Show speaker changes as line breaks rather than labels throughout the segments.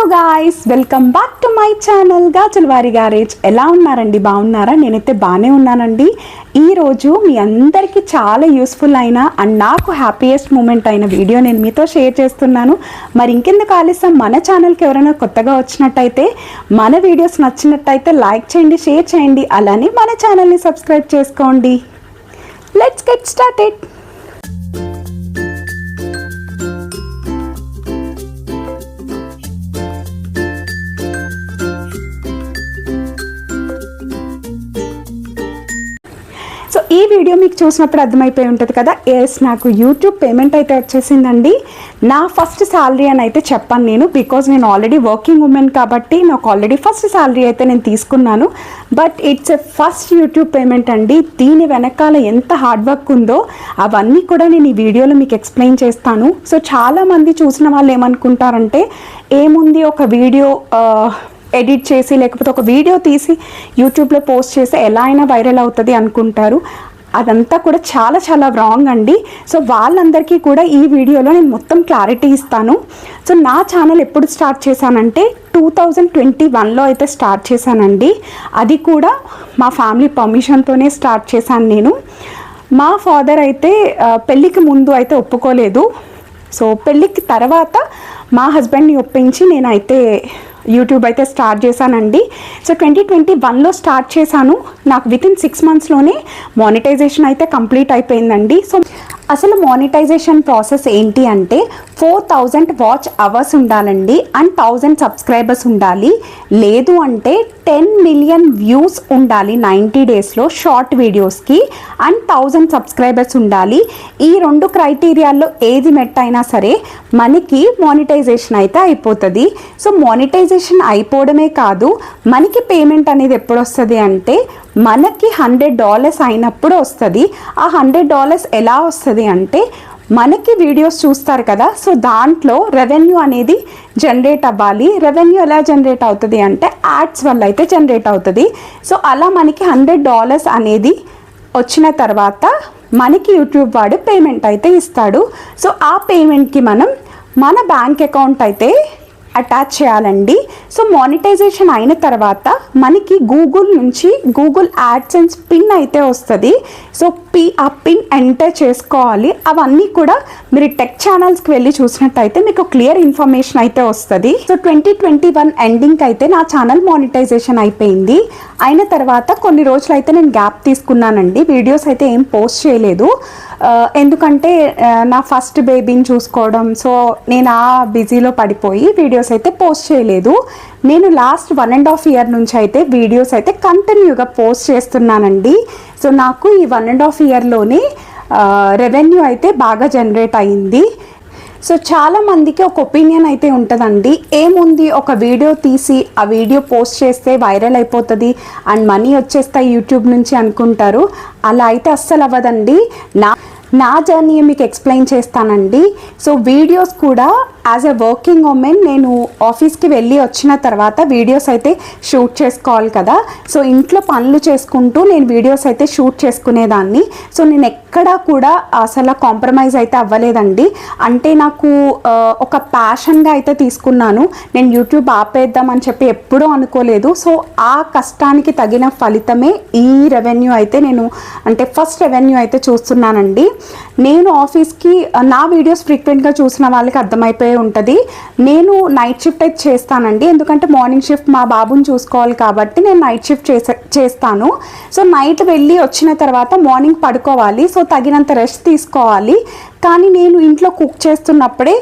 Hello guys, welcome back to my channel Gajulavari garage. ఎలా ఉన్నారండి? బాగున్నారా? నేనైతే బాగానే ఉన్నానండి. ఈరోజు మీ అందరికీ చాలా యూస్ఫుల్ అయిన అండ్ నాకు హ్యాపీయెస్ట్ మూమెంట్ అయిన వీడియో నేను మీతో షేర్ చేస్తున్నాను. మరి ఇంకెందుకు ఆలస్యం, మన ఛానల్కి ఎవరైనా కొత్తగా వచ్చినట్టయితే, మన వీడియోస్ నచ్చినట్టయితే లైక్ చేయండి, షేర్ చేయండి, అలానే మన ఛానల్ని సబ్స్క్రైబ్ చేసుకోండి. Let's get started. సో ఈ వీడియో మీకు చూసినప్పుడు అర్థమైపోయి ఉంటుంది కదా, ఎస్ నాకు యూట్యూబ్ పేమెంట్ అయితే వచ్చేసిందండి. నా ఫస్ట్ శాలరీ అని అయితే చెప్పాను నేను, బికాజ్ నేను ఆల్రెడీ వర్కింగ్ ఉమెన్ కాబట్టి నాకు ఆల్రెడీ ఫస్ట్ శాలరీ అయితే నేను తీసుకున్నాను. But it's a first YouTube payment అండి. దీని వెనకాల ఎంత హార్డ్ వర్క్ ఉందో అవన్నీ కూడా నేను ఈ వీడియోలో మీకు ఎక్స్ప్లెయిన్ చేస్తాను. సో చాలామంది చూసిన వాళ్ళు ఏమనుకుంటారంటే, ఏముంది ఒక వీడియో ఎడిట్ చేసి లేకపోతే ఒక వీడియో తీసి యూట్యూబ్లో పోస్ట్ చేస్తే ఎలా అయినా వైరల్ అవుతుంది అనుకుంటారు. అదంతా కూడా చాలా చాలా రాంగ్ అండి. సో వాళ్ళందరికీ కూడా ఈ వీడియోలో నేను మొత్తం క్లారిటీ ఇస్తాను. సో నా ఛానల్ ఎప్పుడు స్టార్ట్ చేశానంటే 2021లో అయితే స్టార్ట్ చేశానండి. అది కూడా మా ఫ్యామిలీ పర్మిషన్తోనే స్టార్ట్ చేశాను నేను. మా ఫాదర్ అయితే పెళ్ళికి ముందు అయితే ఒప్పుకోలేదు. సో పెళ్ళికి తర్వాత మా హస్బెండ్ని ఒప్పించి నేనైతే యూట్యూబ్ అయితే స్టార్ట్ చేశానండి. సో 2021లో స్టార్ట్ చేశాను. నాకు వితిన్ 6 monthsలోనే మానిటైజేషన్ అయితే కంప్లీట్ అయిపోయిందండి. సో అసలు మానిటైజేషన్ ప్రాసెస్ ఏంటి అంటే 4000 వాచ్ అవర్స్ ఉండాలండి అండ్ 1000 సబ్స్క్రైబర్స్ ఉండాలి. లేదు అంటే 10 million వ్యూస్ ఉండాలి 90 daysలో షార్ట్ వీడియోస్కి, అండ్ 1000 సబ్స్క్రైబర్స్ ఉండాలి. ఈ 2 క్రైటీరియాల్లో ఏది మెట్ అయినా సరే మనకి మానిటైజేషన్ అయితే అయిపోతుంది. సో మానిటైజేషన్ అయిపోవడమే కాదు, మనకి పేమెంట్ అనేది ఎప్పుడు వస్తుంది అంటే మనకి $100 అయినప్పుడు వస్తుంది. ఆ $100 ఎలా వస్తుంది అంటే, మనకి వీడియోస్ చూస్తారు కదా, సో దాంట్లో రెవెన్యూ అనేది జనరేట్ అవ్వాలి. రెవెన్యూ ఎలా జనరేట్ అవుతుంది అంటే యాడ్స్ వల్ల అయితే జనరేట్ అవుతుంది. సో అలా మనకి $100 అనేది వచ్చిన తర్వాత మనకి యూట్యూబ్ వాడు పేమెంట్ అయితే ఇస్తాడు. సో ఆ పేమెంట్కి మనం మన బ్యాంక్ అకౌంట్ అయితే అటాచ్ చేయాలండి. సో మానిటైజేషన్ అయిన తర్వాత మనకి గూగుల్ నుంచి గూగుల్ యాడ్సెన్స్ పిన్ అయితే వస్తుంది. సో ఆ పిన్ ఎంటర్ చేసుకోవాలి. అవన్నీ కూడా మీరు టెక్ ఛానల్స్కి వెళ్ళి చూసినట్టయితే మీకు క్లియర్ ఇన్ఫర్మేషన్ అయితే వస్తుంది. సో 2021 ఎండింగ్కి అయితే నా ఛానల్ మానిటైజేషన్ అయిపోయింది. అయిన తర్వాత కొన్ని రోజులు అయితే నేను గ్యాప్ తీసుకున్నానండి. వీడియోస్ అయితే ఏం పోస్ట్ చేయలేదు, ఎందుకంటే నా ఫస్ట్ బేబీని చూసుకోవడం. సో నేను ఆ బిజీలో పడిపోయి వీడియోస్ అయితే పోస్ట్ చేయలేదు. నేను లాస్ట్ 1.5 year నుంచి అయితే వీడియోస్ అయితే కంటిన్యూగా పోస్ట్ చేస్తున్నానండి. సో నాకు ఈ 1.5 yearలోనే రెవెన్యూ అయితే బాగా జనరేట్ అయింది. సో చాలామందికి ఒక ఒపీనియన్ అయితే ఉంటుందండి, ఏముంది ఒక వీడియో తీసి ఆ వీడియో పోస్ట్ చేస్తే వైరల్ అయిపోతుంది అండ్ మనీ వచ్చేస్తాయి యూట్యూబ్ నుంచి అనుకుంటారు. అలా అయితే అస్సలు అవ్వదండి. నా జర్నీ మీకు ఎక్స్ప్లెయిన్ చేస్తానండి. సో వీడియోస్ కూడా యాజ్ ఎ వర్కింగ్ ఉమెన్ నేను ఆఫీస్కి వెళ్ళి వచ్చిన తర్వాత వీడియోస్ అయితే షూట్ చేసుకోవాలి కదా. సో ఇంట్లో పనులు చేసుకుంటూ నేను వీడియోస్ అయితే షూట్ చేసుకునేదాన్ని. సో నేను ఎక్కడా కూడా అసలు కాంప్రమైజ్ అయితే అవ్వలేదండి. అంటే నాకు ఒక ప్యాషన్గా అయితే తీసుకున్నాను. నేను యూట్యూబ్ ఆపేద్దామని చెప్పి ఎప్పుడూ అనుకోలేదు. సో ఆ కష్టానికి తగిన ఫలితమే ఈ రెవెన్యూ అయితే నేను, అంటే ఫస్ట్ రెవెన్యూ అయితే చూస్తున్నానండి. నేను ఆఫీస్కి నా వీడియోస్ ఫ్రీక్వెంట్గా చూసిన వాళ్ళకి అర్థమైపోయి ఉంటుంది, నేను నైట్ షిఫ్ట్ అయితే చేస్తానండి. ఎందుకంటే మార్నింగ్ షిఫ్ట్ మా బాబుని చూసుకోవాలి కాబట్టి నేను నైట్ షిఫ్ట్ చేస్తాను. సో నైట్ వెళ్ళి వచ్చిన తర్వాత మార్నింగ్ పడుకోవాలి. సో తగినంత రెస్ట్ తీసుకోవాలి. కానీ నేను ఇంట్లో కుక్ చేస్తున్నప్పుడే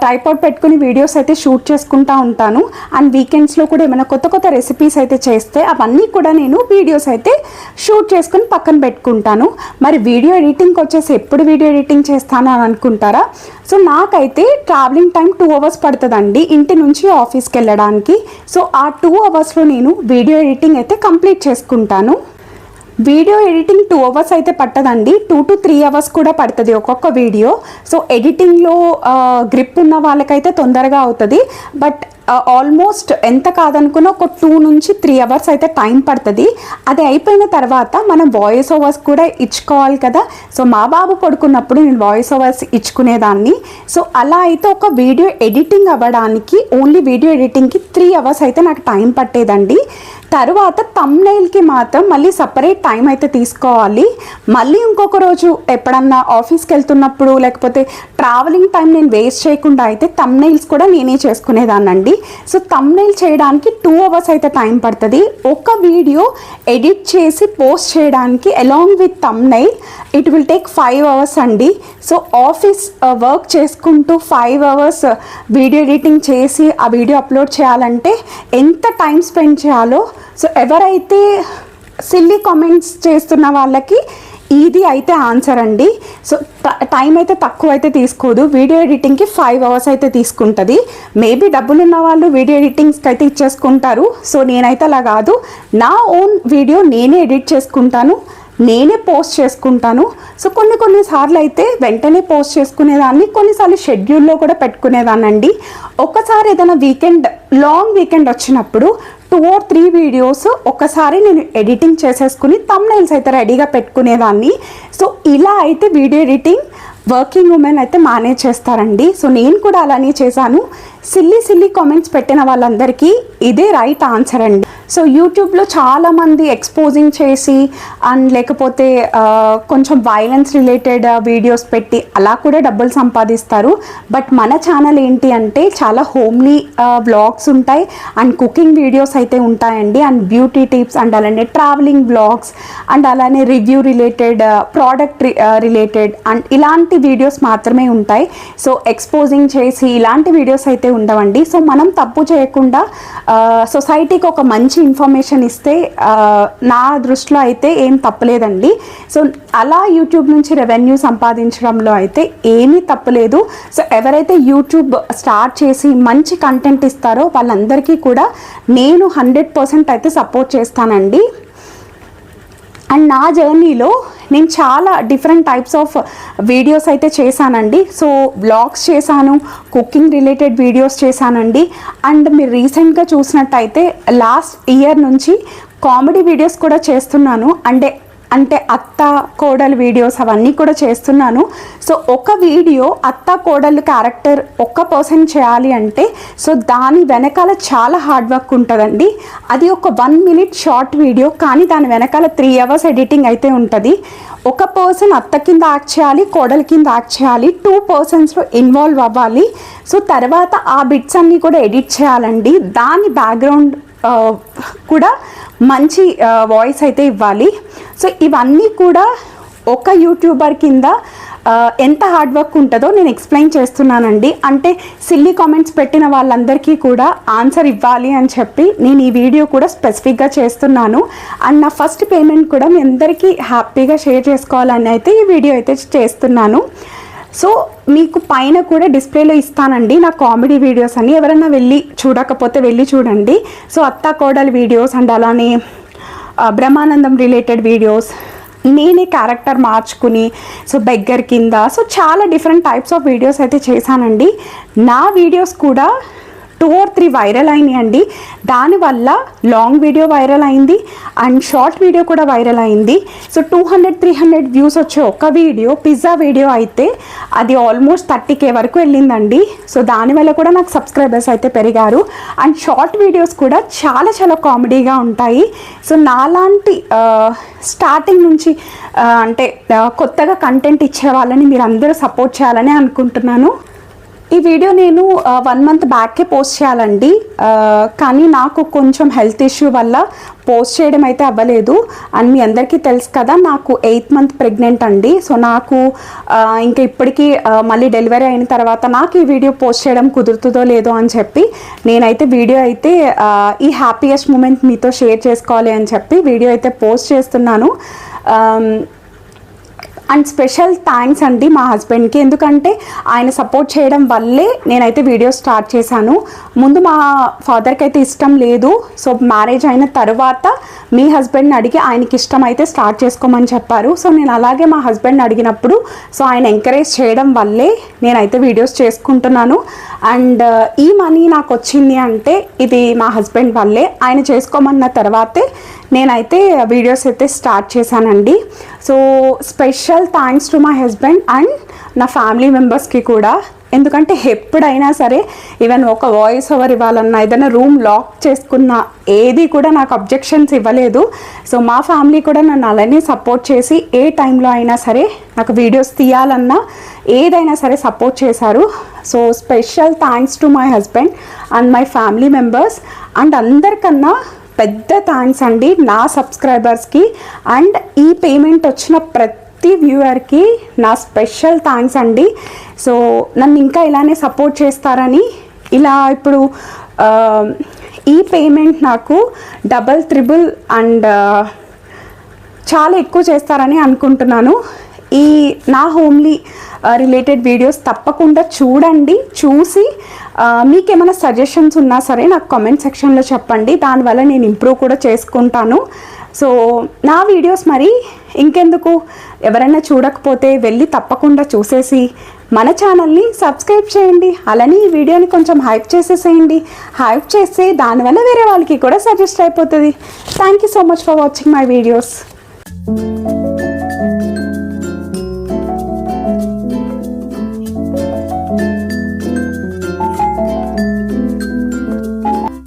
ట్రైపాడ్ పెట్టుకుని వీడియోస్ అయితే షూట్ చేసుకుంటూ ఉంటాను. అండ్ వీకెండ్స్లో కూడా ఏమైనా కొత్త కొత్త రెసిపీస్ అయితే చేస్తే అవన్నీ కూడా నేను వీడియోస్ అయితే షూట్ చేసుకుని పక్కన పెట్టుకుంటాను. మరి వీడియో ఎడిటింగ్కి వచ్చేసి ఎప్పుడు వీడియో ఎడిటింగ్ చేస్తాను అని అనుకుంటారా? సో నాకైతే ట్రావెలింగ్ టైం 2 hours పడుతుందండి ఇంటి నుంచి ఆఫీస్కి వెళ్ళడానికి. సో ఆ 2 hours నేను వీడియో ఎడిటింగ్ అయితే కంప్లీట్ చేసుకుంటాను. వీడియో ఎడిటింగ్ 2 అవర్స్ అయితే పట్టదండి, 2 to 3 అవర్స్ కూడా పడుతుంది ఒక్కొక్క వీడియో. సో ఎడిటింగ్లో గ్రిప్ ఉన్న వాళ్ళకైతే తొందరగా అవుతుంది. బట్ ఆల్మోస్ట్ ఎంత కాదనుకున్నా ఒక 2 నుంచి 3 అవర్స్ అయితే టైం పడుతుంది. అది అయిపోయిన తర్వాత మనం వాయిస్ ఓవర్స్ కూడా ఇచ్చుకోవాలి కదా. సో మా బాబు పడుకున్నప్పుడు నేను వాయిస్ ఓవర్స్ ఇచ్చుకునేదాన్ని. సో అలా అయితే ఒక వీడియో ఎడిటింగ్ అవ్వడానికి, ఓన్లీ వీడియో ఎడిటింగ్కి 3 అవర్స్ అయితే నాకు టైం పట్టేదండి. తర్వాత థంబ్నెయిల్కి మాత్రం మళ్ళీ సపరేట్ టైం అయితే తీసుకోవాలి. మళ్ళీ ఇంకొక రోజు ఎప్పుడన్నా ఆఫీస్కి వెళ్తున్నప్పుడు లేకపోతే ట్రావెలింగ్ టైం నేను వేస్ట్ చేయకుండా అయితే థంబ్నెయిల్స్ కూడా నేనే చేసుకునేదాన్నండి. సో థంబ్నెయిల్ చేయడానికి 2 అవర్స్ అయితే టైం పడుతుంది. ఒక వీడియో ఎడిట్ చేసి పోస్ట్ చేయడానికి along with thumbnail it will take 5 hours అండి. సో ఆఫీస్ వర్క్ చేసుకుంటూ 5 అవర్స్ వీడియో ఎడిటింగ్ చేసి ఆ వీడియో అప్లోడ్ చేయాలంటే ఎంత టైం స్పెండ్ చేయాలో. సో ఎవరైతే సిల్లీ కామెంట్స్ చేస్తున్న వాళ్ళకి ఇది అయితే ఆన్సర్ అండి. సో టైం అయితే తక్కువ అయితే తీసుకోదు, వీడియో ఎడిటింగ్కి 5 అవర్స్ అయితే తీసుకుంటుంది. మేబీ డబ్బులు ఉన్న వాళ్ళు వీడియో ఎడిటింగ్స్కి అయితే ఇచ్చేసుకుంటారు. సో నేనైతే అలా కాదు, నా ఓన్ వీడియో నేనే ఎడిట్ చేసుకుంటాను, నేనే పోస్ట్ చేసుకుంటాను. సో కొన్నిసార్లు అయితే వెంటనే పోస్ట్ చేసుకునేదాన్ని, కొన్నిసార్లు షెడ్యూల్లో కూడా పెట్టుకునేదాన్నండి. ఒకసారి ఏదైనా లాంగ్ వీకెండ్ వచ్చినప్పుడు 2 or 3 వీడియోస్ ఒకసారి నేను ఎడిటింగ్ చేసేసుకుని థంబ్నెయిల్స్ అయితే రెడీగా పెట్టుకునేదాన్ని. సో ఇలా అయితే వీడియో ఎడిటింగ్ వర్కింగ్ ఉమెన్ అయితే మేనేజ్ చేస్తారండి. సో నేను కూడా అలానే చేశాను. సిల్లీ కామెంట్స్ పెట్టిన వాళ్ళందరికీ ఇదే రైట్ ఆన్సర్ అండి. సో యూట్యూబ్లో చాలామంది ఎక్స్పోజింగ్ చేసి అండ్ లేకపోతే కొంచెం వైలెన్స్ రిలేటెడ్ వీడియోస్ పెట్టి అలా కూడా డబ్బులు సంపాదిస్తారు. బట్ మన ఛానల్ ఏంటి అంటే చాలా హోమ్లీ వ్లాగ్స్ ఉంటాయి అండ్ కుకింగ్ వీడియోస్ అయితే ఉంటాయండి, అండ్ బ్యూటీ టిప్స్ అండ్ అలానే ట్రావెలింగ్ వ్లాగ్స్ అండ్ అలానే review related, product related and ఇలాంటి వీడియోస్ మాత్రమే ఉంటాయి. సో ఎక్స్పోజింగ్ చేసి ఇలాంటి వీడియోస్ అయితే ఉండవండి. సో మనం తప్పు చేయకుండా సొసైటీకి ఒక మంచి ఇన్ఫర్మేషన్ ఇస్తే నా దృష్టిలో అయితే ఏం తప్పలేదండి. సో అలా యూట్యూబ్ నుంచి రెవెన్యూ సంపాదించడంలో అయితే ఏమీ తప్పలేదు. సో ఎవరైతే యూట్యూబ్ స్టార్ట్ చేసి మంచి కంటెంట్ ఇస్తారో వాళ్ళందరికీ కూడా నేను 100% అయితే సపోర్ట్ చేస్తానండి. అండ్ నా జర్నీలో నేను చాలా డిఫరెంట్ టైప్స్ ఆఫ్ వీడియోస్ అయితే చేశానండి. సో వ్లాగ్స్ చేశాను, కుకింగ్ రిలేటెడ్ వీడియోస్ చేశానండి. అండ్ మీరు రీసెంట్గా చూసినట్టయితే లాస్ట్ ఇయర్ నుంచి కామెడీ వీడియోస్ కూడా చేస్తున్నాను. అంటే అత్త కోడలు వీడియోస్ అవన్నీ కూడా చేస్తున్నాను. సో ఒక వీడియో అత్త కోడలు క్యారెక్టర్ ఒక్క పర్సన్ చేయాలి అంటే సో దాని వెనకాల చాలా హార్డ్ వర్క్ ఉంటుందండి. అది ఒక 1 minute షార్ట్ వీడియో, కానీ దాని వెనకాల 3 hours ఎడిటింగ్ అయితే ఉంటుంది. ఒక పర్సన్ అత్త కింద యాక్ట్ చేయాలి, కోడలి కింద యాక్ట్ చేయాలి, 2 personsలో ఇన్వాల్వ్ అవ్వాలి. సో తర్వాత ఆ బిట్స్ అన్నీ కూడా ఎడిట్ చేయాలండి. దాని బ్యాక్గ్రౌండ్ కూడా మంచి వాయిస్ అయితే ఇవ్వాలి. సో ఇవన్నీ కూడా ఒక యూట్యూబర్ కింద ఎంత హార్డ్ వర్క్ ఉంటుందో నేను ఎక్స్ప్లెయిన్ చేస్తున్నానండి. అంటే సిల్లీ కామెంట్స్ పెట్టిన వాళ్ళందరికీ కూడా ఆన్సర్ ఇవ్వాలి అని చెప్పి నేను ఈ వీడియో కూడా స్పెసిఫిక్గా చేస్తున్నాను. అండ్ నా ఫస్ట్ పేమెంట్ కూడా మీ అందరికీ హ్యాపీగా షేర్ చేసుకోవాలని అయితే ఈ వీడియో అయితే చేస్తున్నాను. సో మీకు పైన కూడా డిస్ప్లేలో ఇస్తానండి నా కామెడీ వీడియోస్ అన్ని, ఎవరైనా వెళ్ళి చూడకపోతే వెళ్ళి చూడండి. సో అత్తా కోడలు వీడియోస్ అండ్ అలానే బ్రహ్మానందం రిలేటెడ్ వీడియోస్, నేనే క్యారెక్టర్ మార్చుకుని సో బెగ్గర్ కింద, సో చాలా డిఫరెంట్ టైప్స్ ఆఫ్ వీడియోస్ అయితే చేశానండి. నా వీడియోస్ కూడా 2 or 3 వైరల్ అయినాయండి. దానివల్ల లాంగ్ వీడియో వైరల్ అయింది అండ్ షార్ట్ వీడియో కూడా వైరల్ అయింది. సో 200-300 వ్యూస్ వచ్చే ఒక వీడియో, పిజ్జా వీడియో అయితే అది ఆల్మోస్ట్ 30K వరకు వెళ్ళిందండి. సో దానివల్ల కూడా నాకు సబ్స్క్రైబర్స్ అయితే పెరిగారు. అండ్ షార్ట్ వీడియోస్ కూడా చాలా కామెడీగా ఉంటాయి. సో నాలాంటి స్టార్టింగ్ నుంచి అంటే కొత్తగా కంటెంట్ ఇచ్చే వాళ్ళని మీరు అందరూ సపోర్ట్ చేయాలని అనుకుంటున్నాను. ఈ వీడియో నేను 1 month బ్యాకే పోస్ట్ చేయాలండి, కానీ నాకు కొంచెం హెల్త్ ఇష్యూ వల్ల పోస్ట్ చేయడం అయితే అవ్వలేదు. అండ్ మీ అందరికీ తెలుసు కదా, నాకు 8th month ప్రెగ్నెంట్ అండి. సో నాకు ఇంకా ఇప్పటికీ మళ్ళీ డెలివరీ అయిన తర్వాత నాకు ఈ వీడియో పోస్ట్ చేయడం కుదురుతుందో లేదో అని చెప్పి నేనైతే వీడియో అయితే ఈ హ్యాపీయెస్ట్ మూమెంట్ మీతో షేర్ చేసుకోవాలి అని చెప్పి వీడియో అయితే పోస్ట్ చేస్తున్నాను. అండ్ స్పెషల్ థ్యాంక్స్ అండి మా హస్బెండ్కి, ఎందుకంటే ఆయన సపోర్ట్ చేయడం వల్లే నేనైతే వీడియో స్టార్ట్ చేశాను. ముందు మా ఫాదర్కి అయితే ఇష్టం లేదు. సో మ్యారేజ్ అయిన తర్వాత మీ హస్బెండ్ని అడిగి ఆయనకి ఇష్టం అయితే స్టార్ట్ చేసుకోమని చెప్పారు. సో నేను అలాగే మా హస్బెండ్ని అడిగినప్పుడు సో ఆయన ఎంకరేజ్ చేయడం వల్లే నేనైతే వీడియోస్ చేసుకుంటున్నాను. అండ్ ఈ మనీ నాకు వచ్చింది అంటే ఇది మా హస్బెండ్ వల్లే. ఆయన చేసుకోమన్న తర్వాతే నేనైతే వీడియోస్ అయితే స్టార్ట్ చేశానండి. So special thanks to my husband and నా ఫ్యామిలీ మెంబర్స్కి కూడా, ఎందుకంటే ఎప్పుడైనా సరే ఈవెన్ ఒక వాయిస్ ఓవర్ ఇవ్వాలన్నా ఏదైనా రూమ్ లాక్ చేసుకున్న ఏది కూడా నాకు అబ్జెక్షన్స్ ఇవ్వలేదు. సో మా ఫ్యామిలీ కూడా నన్ను అలానే సపోర్ట్ చేసి ఏ టైంలో అయినా సరే నాకు వీడియోస్ తీయాలన్నా ఏదైనా సరే సపోర్ట్ చేశారు. So special thanks to my husband and my family members. And అందరికన్నా పెద్ద థ్యాంక్స్ అండి నా సబ్స్క్రైబర్స్కి అండ్ ఈ పేమెంట్ వచ్చిన ప్రతి వ్యూవర్కి నా స్పెషల్ థ్యాంక్స్ అండి. సో నన్ను ఇంకా ఇలానే సపోర్ట్ చేస్తారని, ఇలా ఇప్పుడు ఈ పేమెంట్ నాకు డబల్ త్రిబుల్ అండ్ చాలా ఎక్కువ చేస్తారని అనుకుంటున్నాను. ఈ నా హోమ్లీ రిలేటెడ్ వీడియోస్ తప్పకుండా చూడండి. చూసి మీకేమైనా సజెషన్స్ ఉన్నా సరే నాకు కామెంట్ సెక్షన్లో చెప్పండి, దానివల్ల నేను ఇంప్రూవ్ కూడా చేసుకుంటాను. సో నా వీడియోస్ మరి ఇంకెందుకు, ఎవరైనా చూడకపోతే వెళ్ళి తప్పకుండా చూసేసి మన ఛానల్ని సబ్స్క్రైబ్ చేయండి. అలానే ఈ వీడియోని కొంచెం హైప్ చేసేసేయండి. హైప్ చేస్తే దానివల్ల వేరే వాళ్ళకి కూడా సజెస్ట్ అయిపోతుంది. Thank you so much for watching my videos.